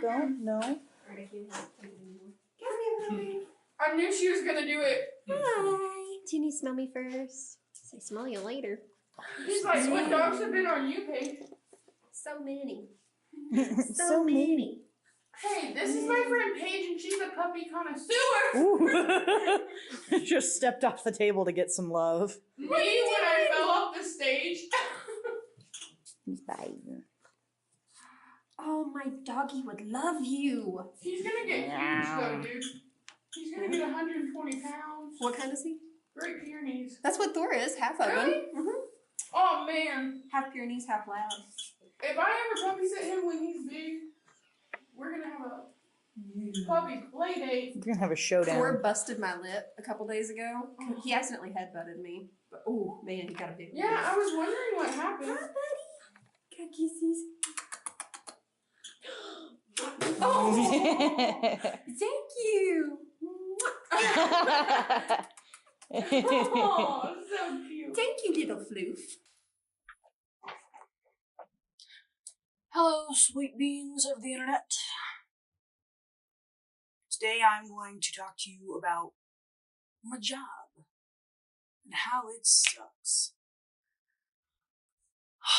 Don't know. I knew she was gonna do it. Hi. Do you need to smell me first? Say smell you later. He's like, what dogs have been on you, Paige? So many. So many. Hey, this is my friend Paige, and she's a puppy connoisseur. Ooh. Just stepped off the table to get some love. Me when I fell off the stage. He's biting. Oh, my doggy would love you. He's gonna get huge though, dude. He's gonna get 120 pounds. What kind is he? Great Pyrenees. That's what Thor is, half of Really? him. Mm-hmm. Oh man. Half Pyrenees, half loud. If I ever puppy sit him when he's big, we're gonna have a puppy play date. We're gonna have a showdown. Thor busted my lip a couple days ago. He accidentally headbutted me. But oh man, he got a big one. Yeah, I was wondering what happened. Hi, buddy. Got kisses. Oh. Thank you. Oh, so cute. Thank you, little floof. Hello, sweet beings of the internet. Today I'm going to talk to you about my job and how it sucks.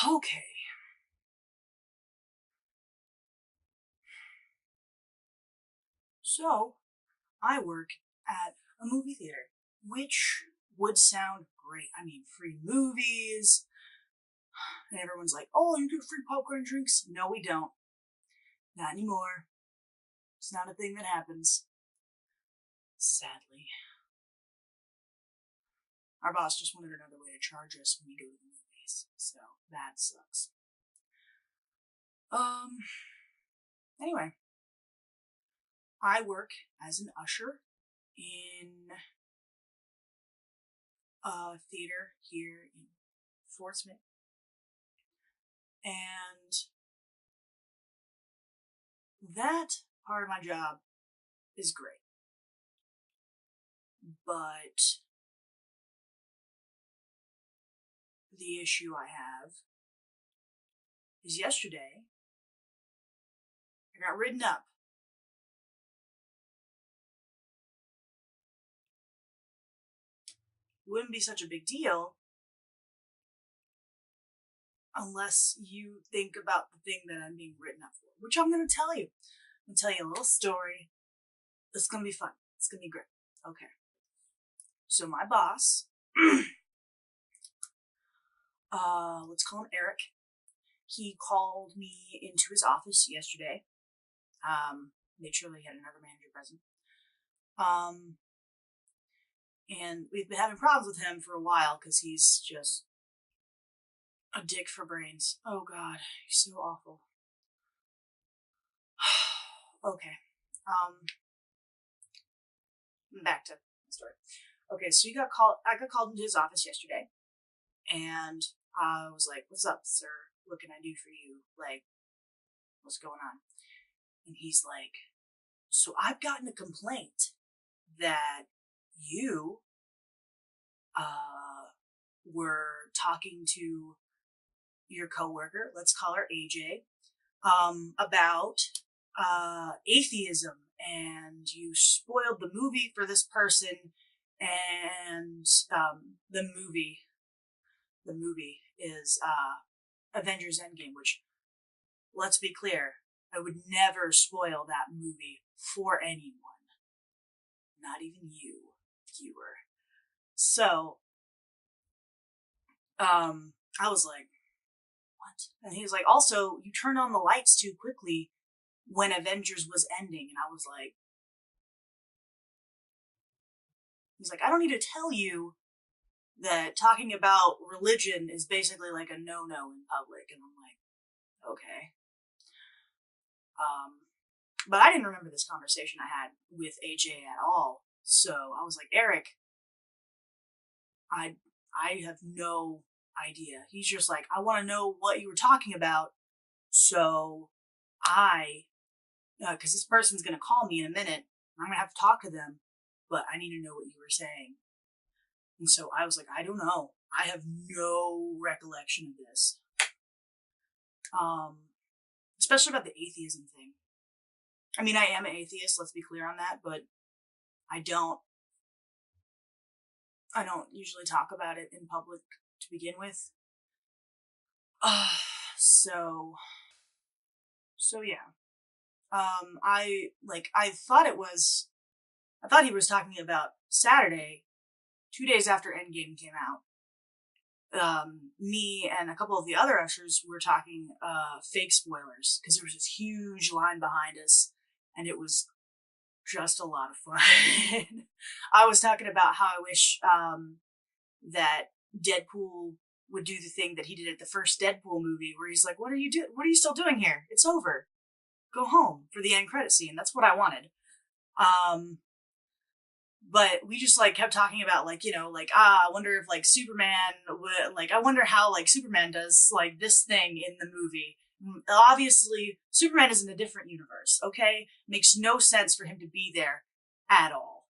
Okay. So, I work at a movie theater, which would sound great. I mean, free movies, and everyone's like, oh, you get free popcorn and drinks? No, we don't. Not anymore. It's not a thing that happens. Sadly. Our boss just wanted another way to charge us when we go to the movies, so that sucks. Anyway. I work as an usher in a theater here in Fort Smith. And that part of my job is great. But the issue I have is yesterday I got written up. Wouldn't be such a big deal unless you think about the thing that I'm being written up for, which I'm going to tell you. I'm going to tell you a little story. It's going to be fun. It's going to be great. Okay. So my boss, let's call him Eric. He called me into his office yesterday. Made sure they had another manager present. And we've been having problems with him for a while because he's just a dick for brains. Oh God, he's so awful. Okay. Back to the story. Okay, so I got called into his office yesterday, and I was like, "What's up, sir? What can I do for you? Like, what's going on?" And he's like, "So I've gotten a complaint that you were talking to your coworker, let's call her AJ, about atheism, and you spoiled the movie for this person, and the movie is Avengers Endgame, which, let's be clear, I would never spoil that movie for anyone. Not even you, viewer." So, I was like, what? And he was like, also, you turned on the lights too quickly when Avengers was ending. And I was like, he's like, I don't need to tell you that talking about religion is basically like a no-no in public. And I'm like, okay. But I didn't remember this conversation I had with AJ at all. So I was like, Eric, I have no idea. He's just like, I want to know what you were talking about, so because this person's going to call me in a minute, I'm going to have to talk to them, but I need to know what you were saying. And so I was like, I don't know. I have no recollection of this. Especially about the atheism thing. I mean, I am an atheist, let's be clear on that, but I don't usually talk about it in public to begin with. So yeah. I thought he was talking about Saturday, 2 days after Endgame came out. Me and a couple of the other ushers were talking fake spoilers because there was this huge line behind us, and it was just a lot of fun. I was talking about how I wish that Deadpool would do the thing that he did at the first Deadpool movie, where he's like, "What are you still doing here? It's over. Go home for the end credit scene." That's what I wanted. But we just like kept talking about like, I wonder if like Superman would like, I wonder how like Superman does like this thing in the movie. Obviously, Superman is in a different universe, okay? Makes no sense for him to be there at all.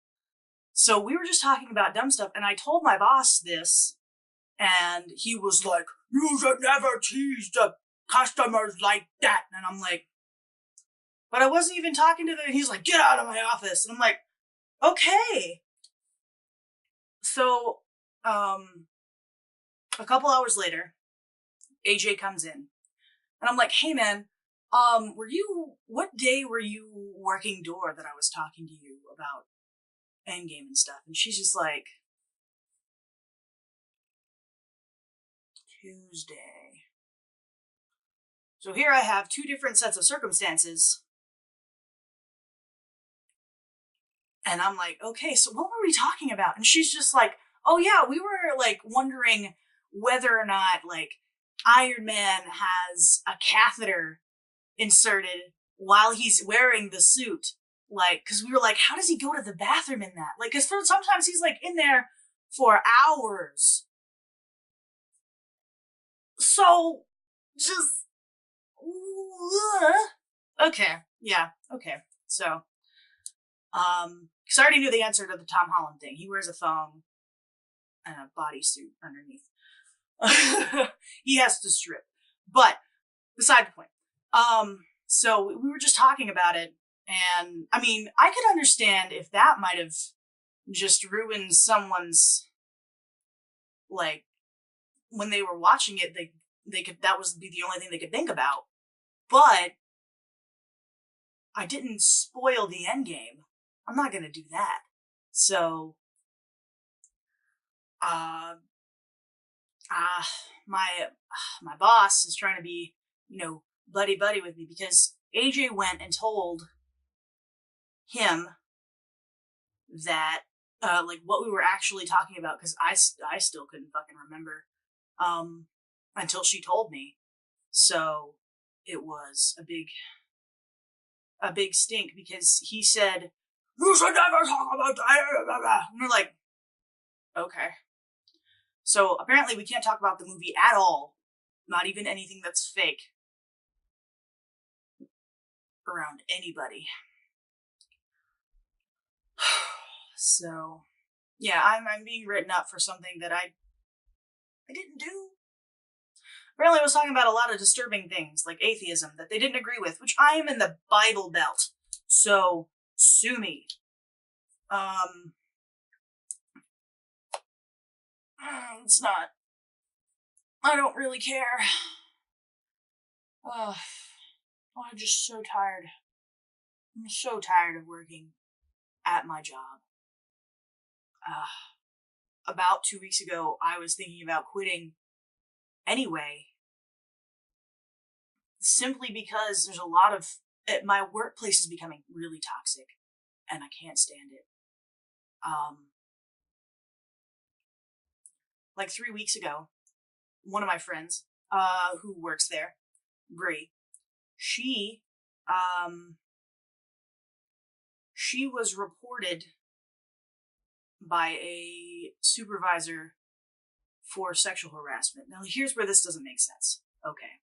So we were just talking about dumb stuff, and I told my boss this, and he was like, "You should never tease the customers like that." And I'm like, "But I wasn't even talking to them." And he's like, "Get out of my office." And I'm like, "Okay." So, a couple hours later, AJ comes in. And I'm like, "Hey man, what day were you working door that I was talking to you about Endgame and stuff?" And she's just like, "Tuesday." So here I have two different sets of circumstances. And I'm like, "Okay, so what were we talking about?" And she's just like, "Oh yeah, we were like wondering whether or not like Iron Man has a catheter inserted while he's wearing the suit." Like, cause we were like, how does he go to the bathroom in that? Like, cause sometimes he's like in there for hours. So, just, okay. Yeah. Okay. So, cause I already knew the answer to the Tom Holland thing. He wears a thong and a bodysuit underneath. He has to strip. But, beside the point. So we were just talking about it, and I mean, I could understand if that might have just ruined someone's, like, when they were watching it, they could, that was be the only thing they could think about. But I didn't spoil the end game. I'm not gonna do that. So, my boss is trying to be, buddy with me, because AJ went and told him that, like, what we were actually talking about, because I still couldn't fucking remember, until she told me. So it was a big stink, because he said, "You should never talk about that." And we're like, okay. So apparently we can't talk about the movie at all, not even anything that's fake, around anybody. So, yeah, I'm being written up for something that I didn't do. Apparently I was talking about a lot of disturbing things, like atheism, that they didn't agree with, which I am in the Bible Belt. So, sue me. It's not. I don't really care. I'm just so tired. I'm so tired of working at my job. About 2 weeks ago, I was thinking about quitting anyway, simply because there's a lot of, my workplace is becoming really toxic, and I can't stand it. Like 3 weeks ago, one of my friends, who works there, Bree, she was reported by a supervisor for sexual harassment. Now, here's where this doesn't make sense. Okay.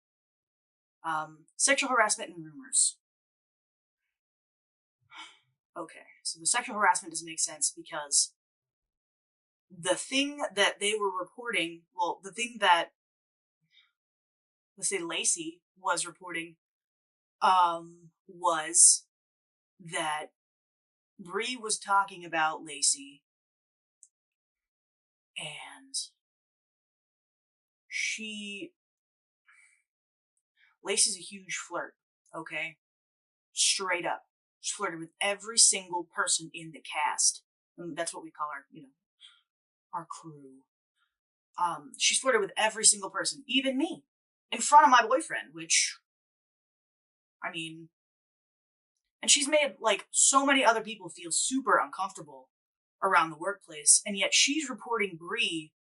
Sexual harassment and rumors. Okay, so the sexual harassment doesn't make sense because the thing that they were reporting, well, the thing that, let's say, Lacey was reporting, was that Bree was talking about Lacey, and Lacey's a huge flirt, okay? Straight up. She flirted with every single person in the cast. And that's what we call our, our crew. She's flirted with every single person, even me, in front of my boyfriend, which, and she's made, so many other people feel super uncomfortable around the workplace, and yet she's reporting Bree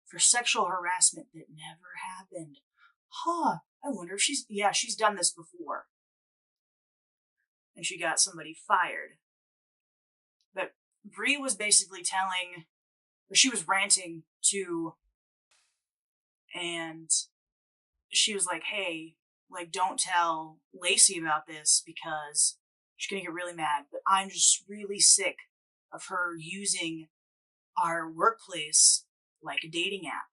for sexual harassment that never happened. I wonder if she's done this before. And she got somebody fired. But Bree was basically she was ranting to, and she was like, hey, don't tell Lacey about this because she's gonna get really mad. But I'm just really sick of her using our workplace like a dating app.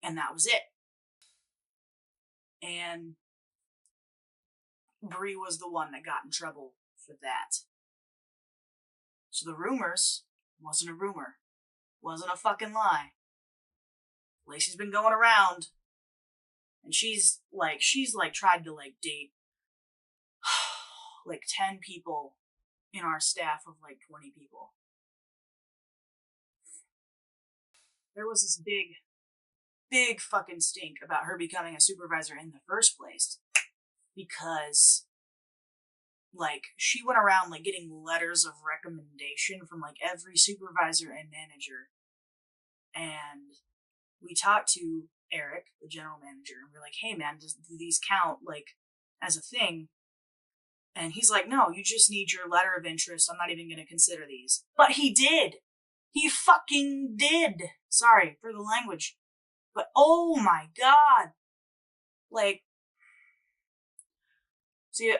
And that was it. And Bree was the one that got in trouble for that. So the rumors wasn't a rumor. Wasn't a fucking lie. Lacey's been going around, and she's tried to date 10 people in our staff of 20 people. There was this big fucking stink about her becoming a supervisor in the first place, because she went around getting letters of recommendation from every supervisor and manager. And we talked to Eric, the general manager, and we're like, hey man, do these count as a thing? And he's like, no, you just need your letter of interest. I'm not even going to consider these. But he did. He fucking did. Sorry for the language. But oh my god. See,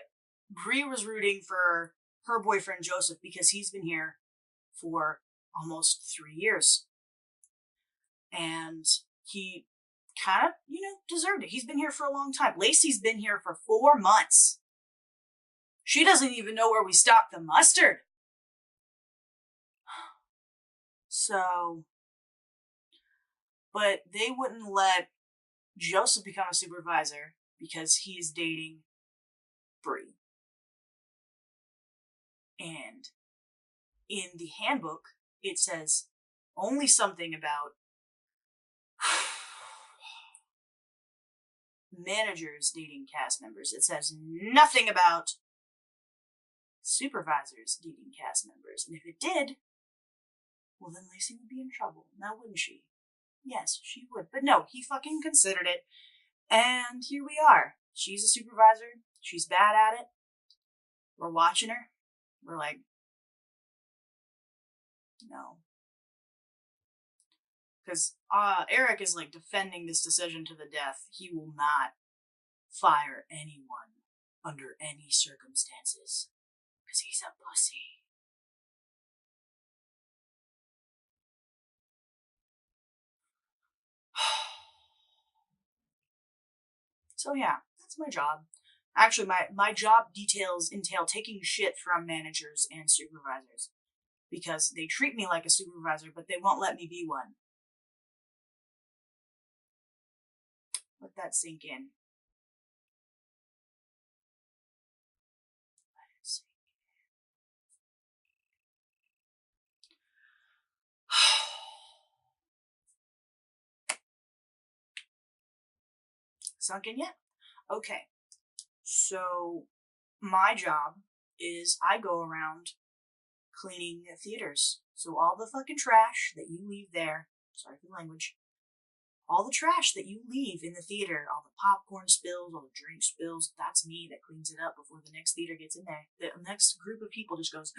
Bree was rooting for her boyfriend Joseph because he's been here for almost 3 years. And he kind of, deserved it. He's been here for a long time. Lacey's been here for 4 months. She doesn't even know where we stocked the mustard. So, but they wouldn't let Joseph become a supervisor because he is dating Bree. And in the handbook, it says only something about managers dating cast members. It says nothing about supervisors dating cast members. And if it did, well, then Lacey would be in trouble. Now, wouldn't she? Yes, she would. But no, he fucking considered it. And here we are. She's a supervisor. She's bad at it. We're watching her. We're like, no. Because Eric is defending this decision to the death. He will not fire anyone under any circumstances. Because he's a pussy. So yeah, that's my job. Actually, my job entail taking shit from managers and supervisors. Because they treat me like a supervisor, but they won't let me be one. Let that sink in. Let it sink in. Sunk in yet? Okay. So, my job is I go around cleaning theaters. So all the fucking trash that you leave there, sorry for the language, all the trash that you leave in the theater, all the popcorn spills, all the drink spills, that's me that cleans it up before the next theater gets in there. The next group of people just goes,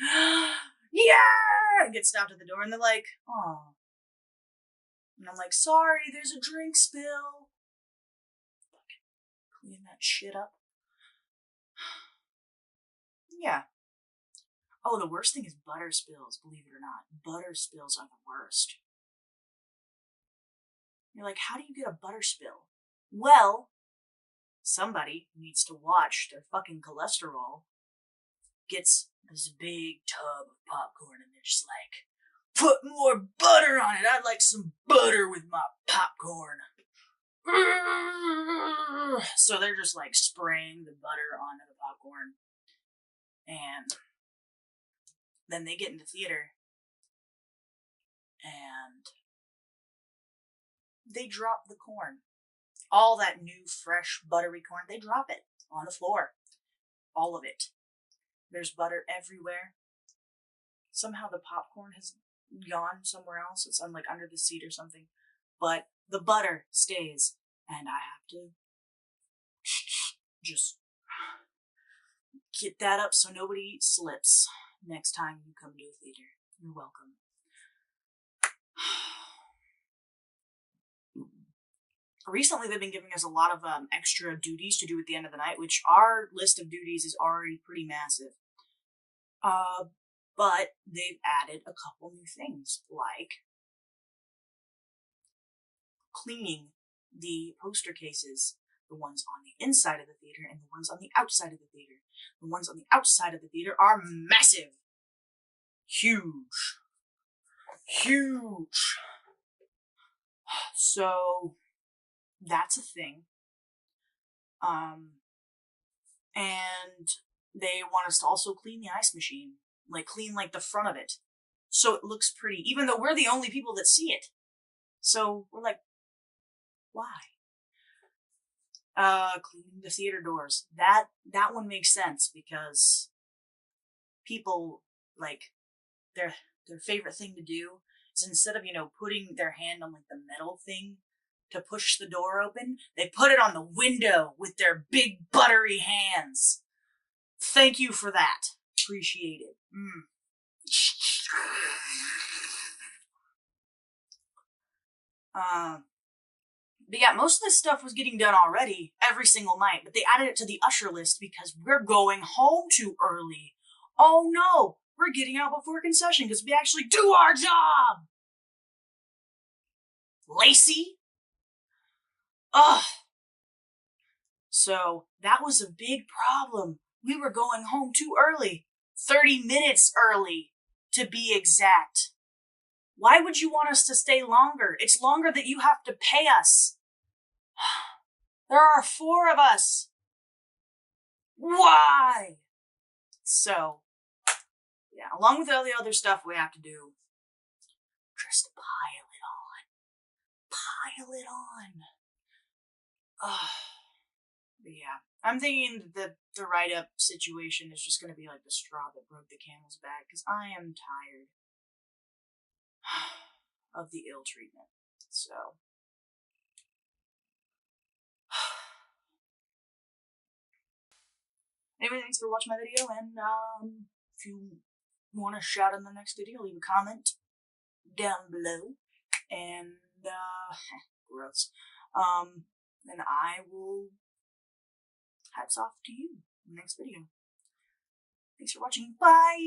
yeah, and gets stopped at the door, and they're like, oh. And I'm like, sorry, there's a drink spill. Fucking clean that shit up. Yeah. Oh, the worst thing is butter spills, believe it or not. Butter spills are the worst. You're like, how do you get a butter spill? Well, somebody needs to watch their fucking cholesterol gets this big tub of popcorn and they're just like, put more butter on it. I'd like some butter with my popcorn. So they're just like spraying the butter onto the popcorn. And then they get in the theater and they drop the corn. All that new, fresh, buttery corn, they drop it on the floor. All of it. There's butter everywhere. Somehow the popcorn has gone somewhere else. It's like under the seat or something. But the butter stays. And I have to just get that up so nobody slips next time you come to a theater. You're welcome. Recently, they've been giving us a lot of extra duties to do at the end of the night, which our list of duties is already pretty massive. But they've added a couple new things, like cleaning the poster cases, the ones on the inside of the theater and the ones on the outside of the theater. The ones on the outside of the theater are massive. Huge. Huge. So that's a thing. And they want us to also clean the ice machine. Like, clean, like, the front of it. So it looks pretty, even though we're the only people that see it. So we're like, why? Cleaning the theater doors. That one makes sense, because people, like, their favorite thing to do is, instead of, putting their hand on, like, the metal thing to push the door open, they put it on the window with their big buttery hands. Thank you for that. Appreciate it. But yeah, most of this stuff was getting done already every single night, but they added it to the usher list because we're going home too early. Oh no, we're getting out before concession because we actually do our job! Lacey? Ugh. So that was a big problem. We were going home too early. 30 minutes early, to be exact. Why would you want us to stay longer? It's longer that you have to pay us. There are 4 of us. Why? So, yeah, along with all the other stuff we have to do, just pile it on. But yeah, I'm thinking that the write-up situation is just going to be like the straw that broke the camel's back, because I am tired of the ill treatment. So, anyway, thanks for watching my video, and if you want to shout in the next video, leave a comment down below, and gross. And I will hats off to you in the next video. Thanks for watching. Bye!